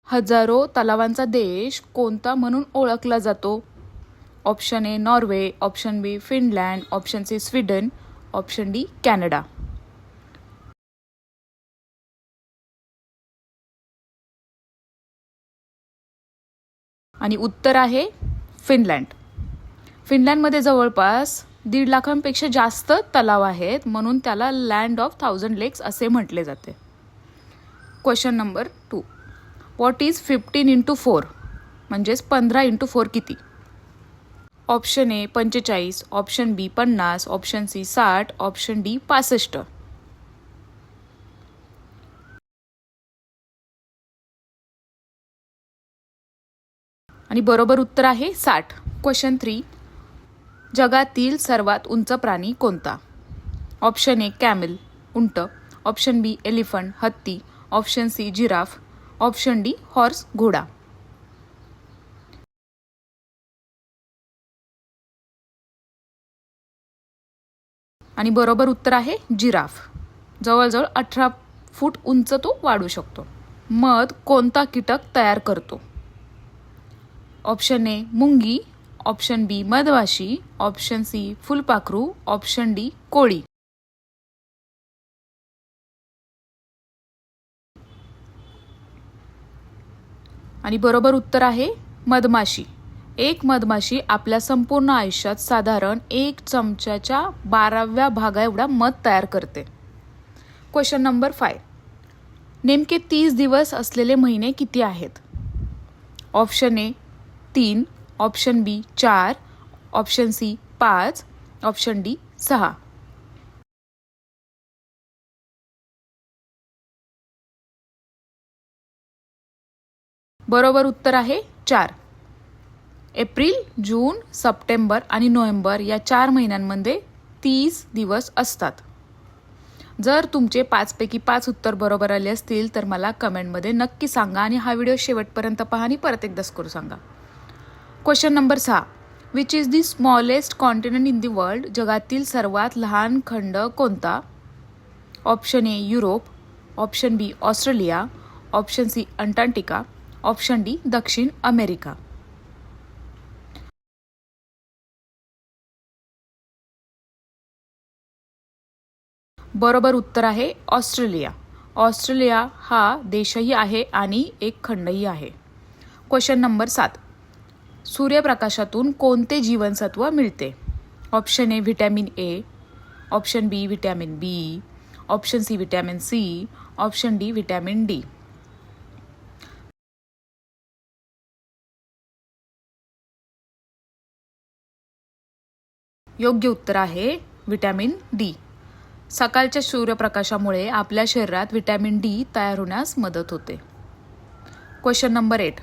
हजारो तलावांचा देश कोणता म्हणून ओळखला जातो? Option A Norway, option B Finland, option C Sweden, option D Canada. आणि उत्तर आहे फिनलँड. फिनलँडमध्ये जवळपास 1.5 लाखांपेक्षा जास्त तलाव आहेत, म्हणून त्याला लँड ऑफ 1000 लेक्स असे म्हटले जाते. Question number 2. व्हॉट इज 15 × 4 म्हणजेच 15 × 4 किती? Option A 45, option B 50, option C 60, option D 65. आणि बरोबर उत्तर आहे 60. क्वेश्चन 3. जगातील सर्वात उंच प्राणी कोणता? ऑप्शन ए कॅमेल उंट, ऑप्शन बी एलिफंट हत्ती, option C giraffe, option D horse घोडा. आणि बरोबर उत्तर आहे जिराफ. जवळजवळ 18 फूट उंच तो वाढू शकतो. मध कोणता कीटक तयार करतो? ऑप्शन ए मुंगी, ऑप्शन बी मधमाशी, ऑप्शन सी फुलपाखरू, ऑप्शन डी कोळी. आणि बरोबर उत्तर आहे मधमाशी. एक मधमाशी आपल्या संपूर्ण आयुष्यात साधारण 1 चमच्याच्या 12व्या भागा एवढा मध तयार करते. Question number 5. नेमके 30 दिवस असलेले महिने किती आहेत? Option A 3, option B 4, option C 5, option D 6. बरोबर उत्तर आहे 4. एप्रिल, जून, सप्टेंबर आणि नोव्हेंबर या 4 महिन्यांमध्ये 30 दिवस असतात. जर तुमचे 5 पैकी 5 उत्तर बरोबर आले असतील तर मला कमेंटमध्ये नक्की सांगा आणि हा व्हिडिओ शेवटपर्यंत पहा आणि परत एकदा स्कोर सांगा. Question number 6. Which is the smallest continent in the world? जगातील सर्वात लहान खंड कोणता? Option A Europe, option B Australia, option C Antarctica, option D दक्षिण अमेरिका. बरोबर उत्तर आहे ऑस्ट्रेलिया. ऑस्ट्रेलिया हा देशही आहे आणि एक खंडही आहे. Question number 7. सूर्यप्रकाशातून कोणते जीवनसत्व मिळते? Option A vitamin A, option B vitamin B, option C vitamin C, option D vitamin D. योग्य उत्तर आहे व्हिटॅमिन डी. सकाळच्या सूर्यप्रकाशामुळे आपल्या शरीरात व्हिटॅमिन डी तयार होण्यास मदत होते. Question number 8.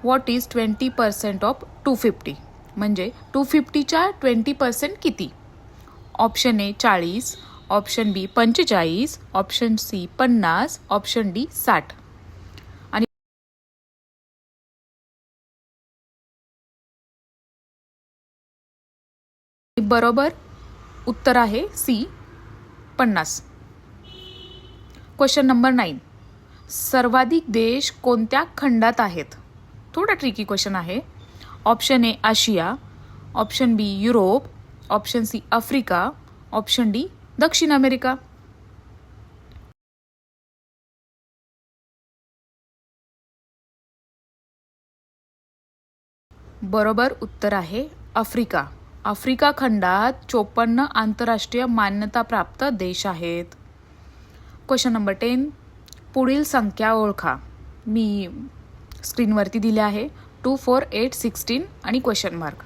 What is 20% of 250? म्हणजे 250च्या 20% किती? Option A 40, option B 45, option C 50, option D 60. आणि बरोबर उत्तर आहे सी 50. Question number 9. सर्वाधिक देश कोणत्या खंडात आहेत? थोडा ट्रिकी क्वेश्चन आहे. Option A Asia, option B Europe, option C Africa, option D दक्षिण अमेरिका. बरोबर उत्तर आहे आफ्रिका. आफ्रिका खंडात 54 आंतरराष्ट्रीय मान्यताप्राप्त देश आहेत. Question number 10. पुढील संख्या ओळखा. मी स्क्रीनवरती दिले आहे 2, 4, 8, 16 आणि क्वेश्चन मार्क.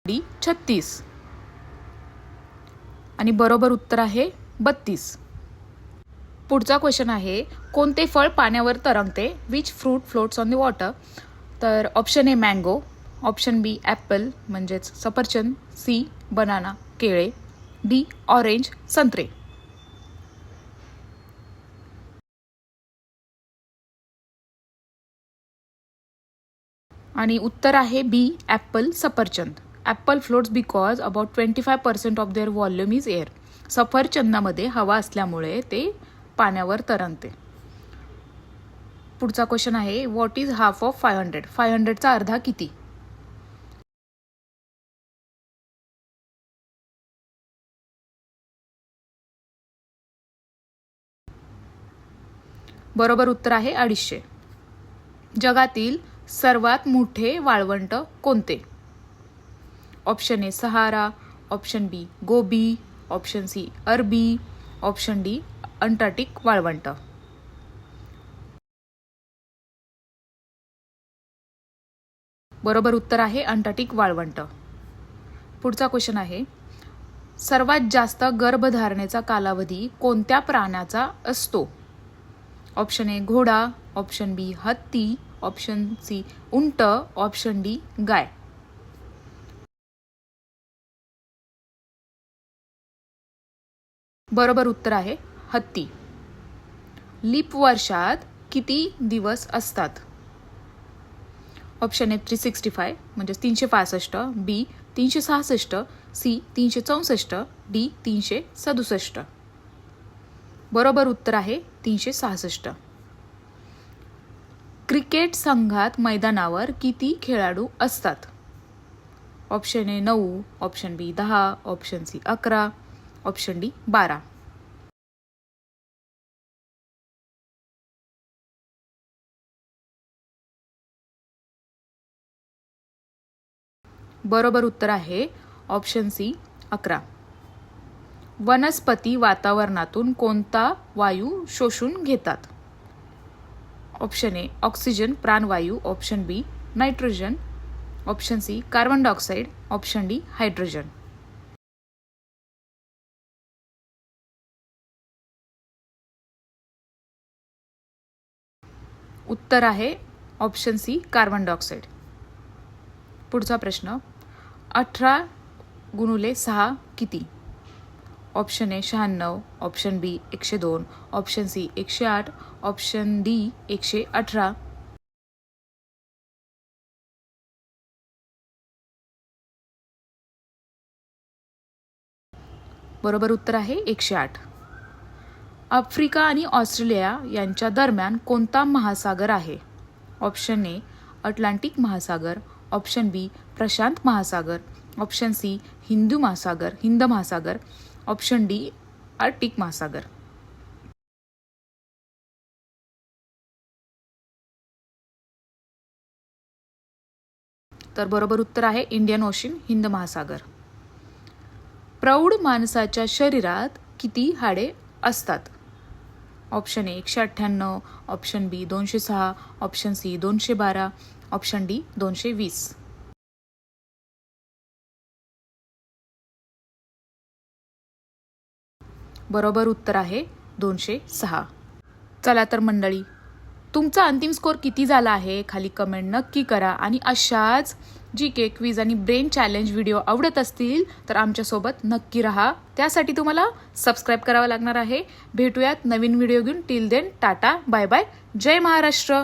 डी 36. आणि बरोबर उत्तर आहे 32. पुढचा क्वेश्चन आहे कोणते फळ पाण्यावर तरंगते? Which fruit floats on the water? तर option A mango, option B apple म्हणजेच सफरचंद, सी बनाना केळे, डी ऑरेंज संत्रे. आणि उत्तर आहे बी ॲपल सफरचंद. Apple floats because about 25% of their volume is air. सफरचंदामध्ये हवा असल्यामुळे ते पाण्यावर तरंगते. पुढचा क्वेश्चन आहे, व्हॉट इज हाफ ऑफ 500? 500चा अर्धा किती? बरोबर उत्तर आहे 250. जगातील सर्वात मोठे वाळवंट कोणते? Option A Sahara, option B Gobi, option C अरबी, ऑप्शन डी अंटार्क्टिक वाळवंट. बरोबर उत्तर आहे अंटार्क्टिक वाळवंट. पुढचा क्वेश्चन आहे, सर्वात जास्त गर्भधारणेचा कालावधी कोणत्या प्राण्याचा असतो? ऑप्शन ए घोडा, ऑप्शन बी हत्ती, ऑप्शन सी उंट, ऑप्शन डी गाय. बरोबर उत्तर आहे हत्ती. लीप वर्षात किती दिवस असतात? ऑप्शन ए 365 म्हणजे 365, बी 366, सी 364, डी 367. बरोबर उत्तर आहे 366. क्रिकेट संघात मैदानावर किती खेळाडू असतात? Option A 9, option B 10, option C 11, option D 12. बरोबर उत्तर आहे ऑप्शन सी 11. वनस्पती वातावरणातून कोणता वायू शोषून घेतात? ऑप्शन ए ऑक्सिजन प्राणवायू, option B nitrogen, option C carbon dioxide, option D hydrogen. उत्तर आहे ऑप्शन सी कार्बन डायऑक्साईड. पुढचा प्रश्न, 18 गुणुले 6 किती? Option A 96, option B 102, option C 108, option D 118. बरोबर उत्तर आहे 108. आफ्रिका आणि ऑस्ट्रेलिया यांच्या दरम्यान कोणता महासागर आहे? ऑप्शन ए अटलांटिक महासागर, ऑप्शन बी प्रशांत महासागर, ऑप्शन सी हिंद महासागर, ऑप्शन डी आर्क्टिक महासागर. तर बरोबर उत्तर आहे इंडियन ओशन, हिंद महासागर. प्रौढ माणसाच्या शरीरात किती हाडे असतात? Option A 198, option B 206, option C 212, option D 220. बरोबर उत्तर आहे 206. चला तर मंडळी, तुमचा अंतिम स्कोर किती झाला आहे खाली कमेंट नक्की करा. आणि अशाच GK क्विज आणि ब्रेन चॅलेंज व्हिडिओ आवडत असतील तर आमच्यासोबत नक्की राहा. त्यासाठी तुम्हाला सबस्क्राईब करावं लागणार आहे. भेटूयात नवीन व्हिडिओ घेऊन. Till then tata bye bye. जय महाराष्ट्र.